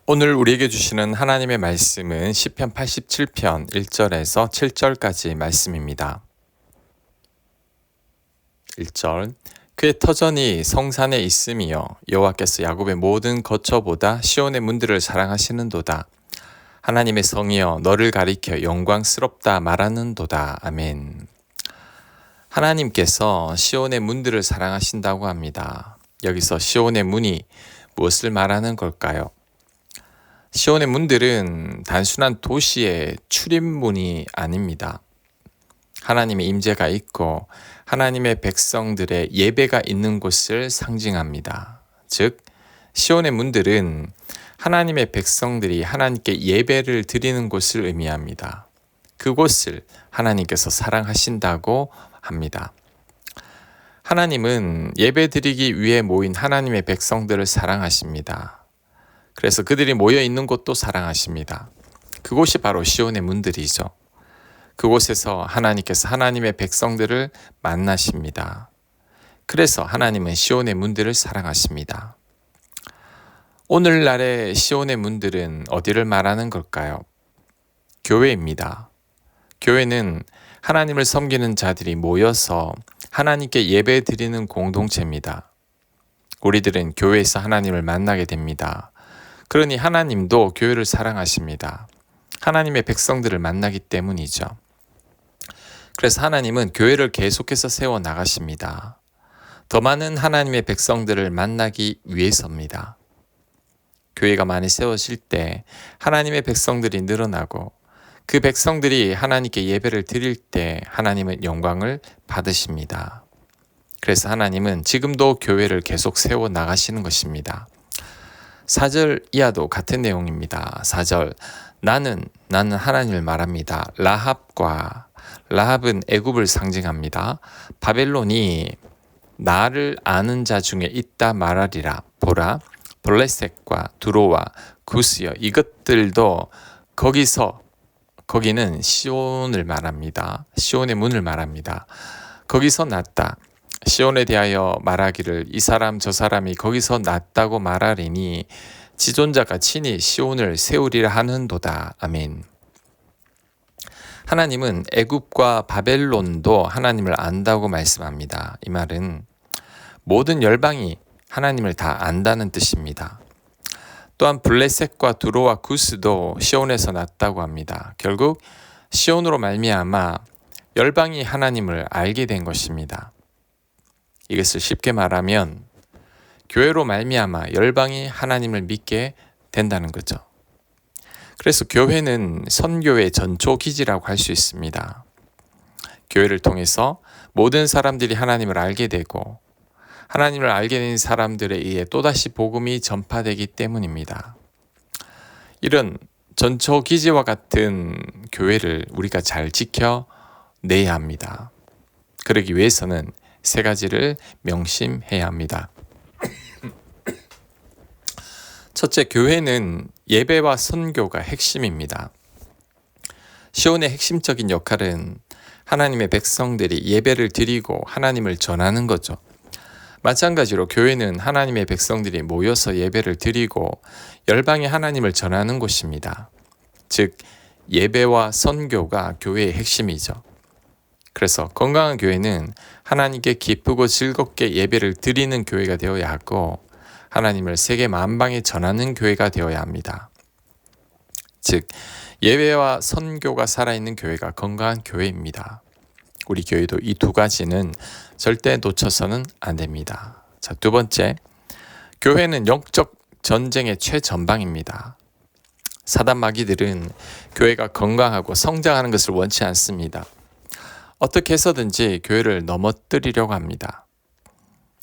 오늘 우리에게 주시는 하나님의 말씀은 시편 87편 1절에서 7절까지 말씀입니다. 1절 그의 터전이 성산에 있음이여 여호와께서 야곱의 모든 거처보다 시온의 문들을 사랑하시는도다. 하나님의 성이여 너를 가리켜 영광스럽다 말하는도다. 아멘. 하나님께서 시온의 문들을 사랑하신다고 합니다. 여기서 시온의 문이 무엇을 말하는 걸까요? 시온의 문들은 단순한 도시의 출입문이 아닙니다. 하나님의 임재가 있고 하나님의 백성들의 예배가 있는 곳을 상징합니다. 즉, 시온의 문들은 하나님의 백성들이 하나님께 예배를 드리는 곳을 의미합니다. 그곳을 하나님께서 사랑하신다고 합니다. 하나님은 예배 드리기 위해 모인 하나님의 백성들을 사랑하십니다. 그래서 그들이 모여 있는 곳도 사랑하십니다. 그곳이 바로 시온의 문들이죠. 그곳에서 하나님께서 하나님의 백성들을 만나십니다. 그래서 하나님은 시온의 문들을 사랑하십니다. 오늘날의 시온의 문들은 어디를 말하는 걸까요? 교회입니다. 교회는 하나님을 섬기는 자들이 모여서 하나님께 예배 드리는 공동체입니다. 우리들은 교회에서 하나님을 만나게 됩니다. 그러니 하나님도 교회를 사랑하십니다. 하나님의 백성들을 만나기 때문이죠. 그래서 하나님은 교회를 계속해서 세워 나가십니다. 더 많은 하나님의 백성들을 만나기 위해서입니다. 교회가 많이 세워질 때 하나님의 백성들이 늘어나고 그 백성들이 하나님께 예배를 드릴 때 하나님은 영광을 받으십니다. 그래서 하나님은 지금도 교회를 계속 세워 나가시는 것입니다. 4절 이하도 같은 내용입니다. 4절 나는 하나님을 말합니다. 라합은 애굽을 상징합니다. 바벨론이 나를 아는 자 중에 있다 말하리라. 보라 블레셋과 두로와 구스여 이것들도 거기는 시온을 말합니다. 시온의 문을 말합니다. 거기서 났다. 시온에 대하여 말하기를 이 사람 저 사람이 거기서 났다고 말하리니 지존자가 친히 시온을 세우리라 하는도다. 아멘. 하나님은 애굽과 바벨론도 하나님을 안다고 말씀합니다. 이 말은 모든 열방이 하나님을 다 안다는 뜻입니다. 또한 블레셋과 두로와 구스도 시온에서 났다고 합니다. 결국 시온으로 말미암아 열방이 하나님을 알게 된 것입니다. 이것을 쉽게 말하면 교회로 말미암아 열방이 하나님을 믿게 된다는 거죠. 그래서 교회는 선교의 전초기지라고 할 수 있습니다. 교회를 통해서 모든 사람들이 하나님을 알게 되고 하나님을 알게 된 사람들에 의해 또다시 복음이 전파되기 때문입니다. 이런 전초기지와 같은 교회를 우리가 잘 지켜내야 합니다. 그러기 위해서는 세 가지를 명심해야 합니다. 첫째, 교회는 예배와 선교가 핵심입니다. 시온의 핵심적인 역할은 하나님의 백성들이 예배를 드리고 하나님을 전하는 거죠. 마찬가지로 교회는 하나님의 백성들이 모여서 예배를 드리고 열방에 하나님을 전하는 곳입니다. 즉, 예배와 선교가 교회의 핵심이죠. 그래서 건강한 교회는 하나님께 기쁘고 즐겁게 예배를 드리는 교회가 되어야 하고 하나님을 세계 만방에 전하는 교회가 되어야 합니다. 즉, 예배와 선교가 살아있는 교회가 건강한 교회입니다. 우리 교회도 이 두 가지는 절대 놓쳐서는 안 됩니다. 자, 두 번째, 교회는 영적 전쟁의 최전방입니다. 사단 마귀들은 교회가 건강하고 성장하는 것을 원치 않습니다. 어떻게 해서든지 교회를 넘어뜨리려고 합니다.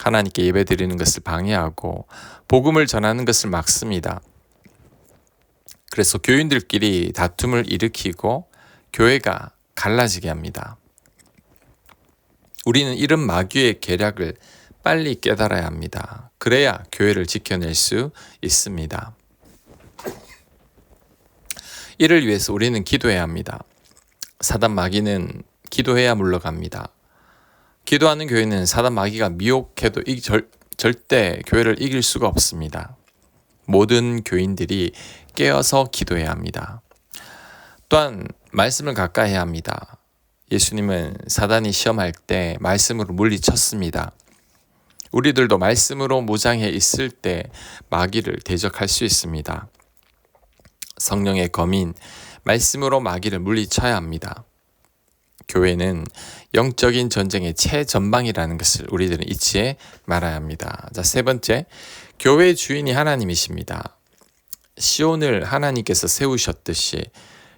하나님께 예배드리는 것을 방해하고 복음을 전하는 것을 막습니다. 그래서 교인들끼리 다툼을 일으키고 교회가 갈라지게 합니다. 우리는 이런 마귀의 계략을 빨리 깨달아야 합니다. 그래야 교회를 지켜낼 수 있습니다. 이를 위해서 우리는 기도해야 합니다. 사단 마귀는 기도해야 물러갑니다. 기도하는 교회는 사단 마귀가 미혹해도 절대 교회를 이길 수가 없습니다. 모든 교인들이 깨어서 기도해야 합니다. 또한 말씀을 가까이 해야 합니다. 예수님은 사단이 시험할 때 말씀으로 물리쳤습니다. 우리들도 말씀으로 무장해 있을 때 마귀를 대적할 수 있습니다. 성령의 검인, 말씀으로 마귀를 물리쳐야 합니다. 교회는 영적인 전쟁의 최전방이라는 것을 우리들은 잊지 말아야 합니다. 자, 세 번째, 교회의 주인이 하나님이십니다. 시온을 하나님께서 세우셨듯이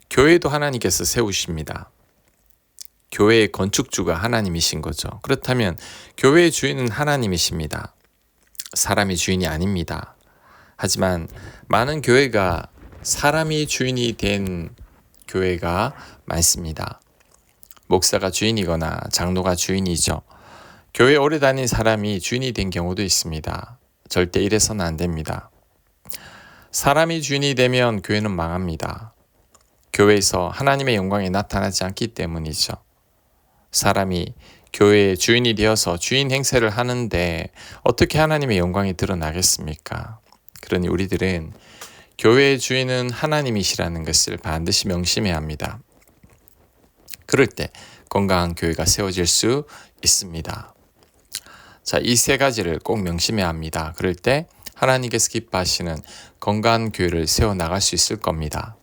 교회도 하나님께서 세우십니다. 교회의 건축주가 하나님이신 거죠. 그렇다면 교회의 주인은 하나님이십니다. 사람이 주인이 아닙니다. 하지만 많은 교회가 사람이 주인이 된 교회가 많습니다. 목사가 주인이거나 장로가 주인이죠. 교회 오래 다닌 사람이 주인이 된 경우도 있습니다. 절대 이래서는 안 됩니다. 사람이 주인이 되면 교회는 망합니다. 교회에서 하나님의 영광이 나타나지 않기 때문이죠. 사람이 교회의 주인이 되어서 주인 행세를 하는데 어떻게 하나님의 영광이 드러나겠습니까? 그러니 우리들은 교회의 주인은 하나님이시라는 것을 반드시 명심해야 합니다. 그럴 때 건강한 교회가 세워질 수 있습니다. 자, 이 세 가지를 꼭 명심해야 합니다. 그럴 때 하나님께서 기뻐하시는 건강한 교회를 세워나갈 수 있을 겁니다.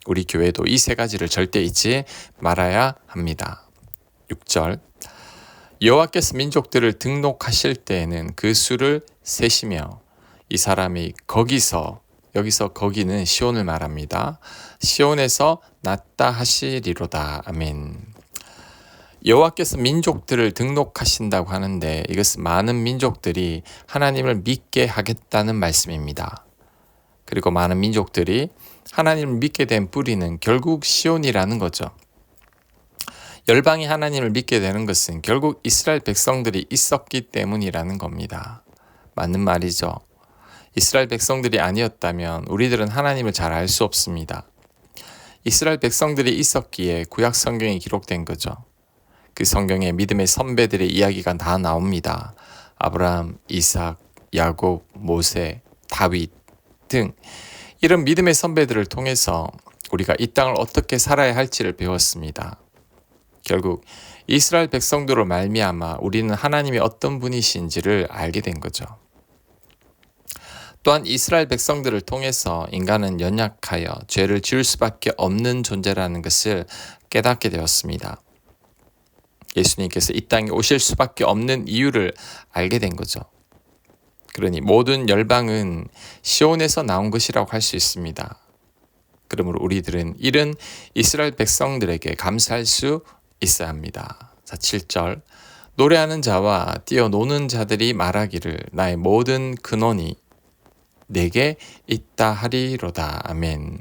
우리 교회도 이 세 가지를 절대 잊지 말아야 합니다. 6절, 여호와께서 민족들을 등록하실 때에는 그 수를 세시며 이 사람이 여기서 거기는 시온을 말합니다. 시온에서 났다 하시리로다. 아멘. 여호와께서 민족들을 등록하신다고 하는데 이것은 많은 민족들이 하나님을 믿게 하겠다는 말씀입니다. 그리고 많은 민족들이 하나님을 믿게 된 뿌리는 결국 시온이라는 거죠. 열방이 하나님을 믿게 되는 것은 결국 이스라엘 백성들이 있었기 때문이라는 겁니다. 맞는 말이죠. 이스라엘 백성들이 아니었다면 우리들은 하나님을 잘 알 수 없습니다. 이스라엘 백성들이 있었기에 구약 성경이 기록된 거죠. 그 성경에 믿음의 선배들의 이야기가 다 나옵니다. 아브라함, 이삭, 야곱, 모세, 다윗 등 이런 믿음의 선배들을 통해서 우리가 이 땅을 어떻게 살아야 할지를 배웠습니다. 결국 이스라엘 백성들로 말미암아 우리는 하나님이 어떤 분이신지를 알게 된 거죠. 또한 이스라엘 백성들을 통해서 인간은 연약하여 죄를 지을 수밖에 없는 존재라는 것을 깨닫게 되었습니다. 예수님께서 이 땅에 오실 수밖에 없는 이유를 알게 된 거죠. 그러니 모든 열방은 시온에서 나온 것이라고 할 수 있습니다. 그러므로 우리들은 이런 이스라엘 백성들에게 감사할 수 있어야 합니다. 자, 7절, 노래하는 자와 뛰어노는 자들이 말하기를 나의 모든 근원이 내게 있다 하리로다. 아멘.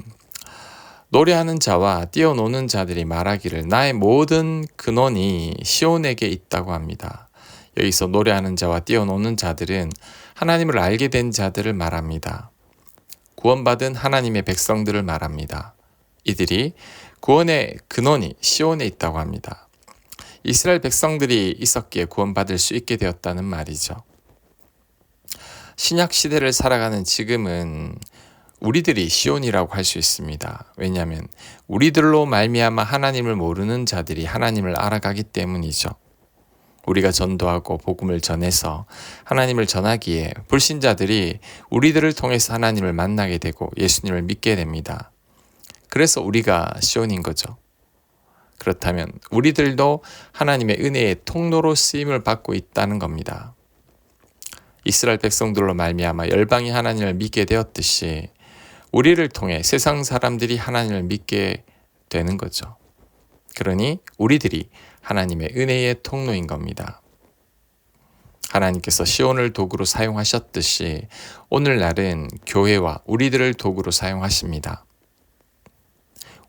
노래하는 자와 뛰어노는 자들이 말하기를 나의 모든 근원이 시온에게 있다고 합니다. 여기서 노래하는 자와 뛰어노는 자들은 하나님을 알게 된 자들을 말합니다. 구원받은 하나님의 백성들을 말합니다. 이들이 구원의 근원이 시온에 있다고 합니다. 이스라엘 백성들이 있었기에 구원받을 수 있게 되었다는 말이죠. 신약 시대를 살아가는 지금은 우리들이 시온이라고 할 수 있습니다. 왜냐하면 우리들로 말미암아 하나님을 모르는 자들이 하나님을 알아가기 때문이죠. 우리가 전도하고 복음을 전해서 하나님을 전하기에 불신자들이 우리들을 통해서 하나님을 만나게 되고 예수님을 믿게 됩니다. 그래서 우리가 시온인 거죠. 그렇다면 우리들도 하나님의 은혜의 통로로 쓰임을 받고 있다는 겁니다. 이스라엘 백성들로 말미암아 열방이 하나님을 믿게 되었듯이 우리를 통해 세상 사람들이 하나님을 믿게 되는 거죠. 그러니 우리들이 하나님의 은혜의 통로인 겁니다. 하나님께서 시온을 도구로 사용하셨듯이 오늘날은 교회와 우리들을 도구로 사용하십니다.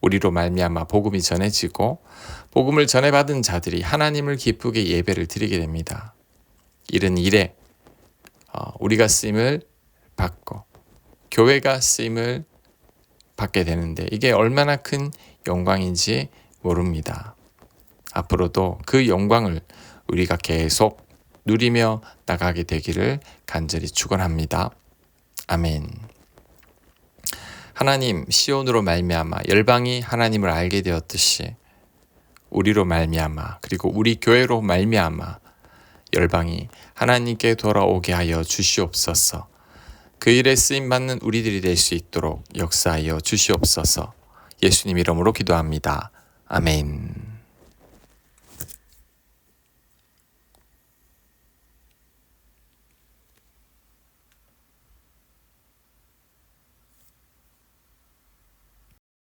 우리로 말미암아 복음이 전해지고 복음을 전해받은 자들이 하나님을 기쁘게 예배를 드리게 됩니다. 이런 일에 우리가 쓰임을 받고 교회가 쓰임을 받게 되는데 이게 얼마나 큰 영광인지 모릅니다. 앞으로도 그 영광을 우리가 계속 누리며 나가게 되기를 간절히 축원합니다. 아멘. 하나님 시온으로 말미암아 열방이 하나님을 알게 되었듯이 우리로 말미암아 그리고 우리 교회로 말미암아 열방이 하나님께 돌아오게 하여 주시옵소서. 그 일에 쓰임받는 우리들이 될 수 있도록 역사하여 주시옵소서. 예수님 이름으로 기도합니다. 아멘.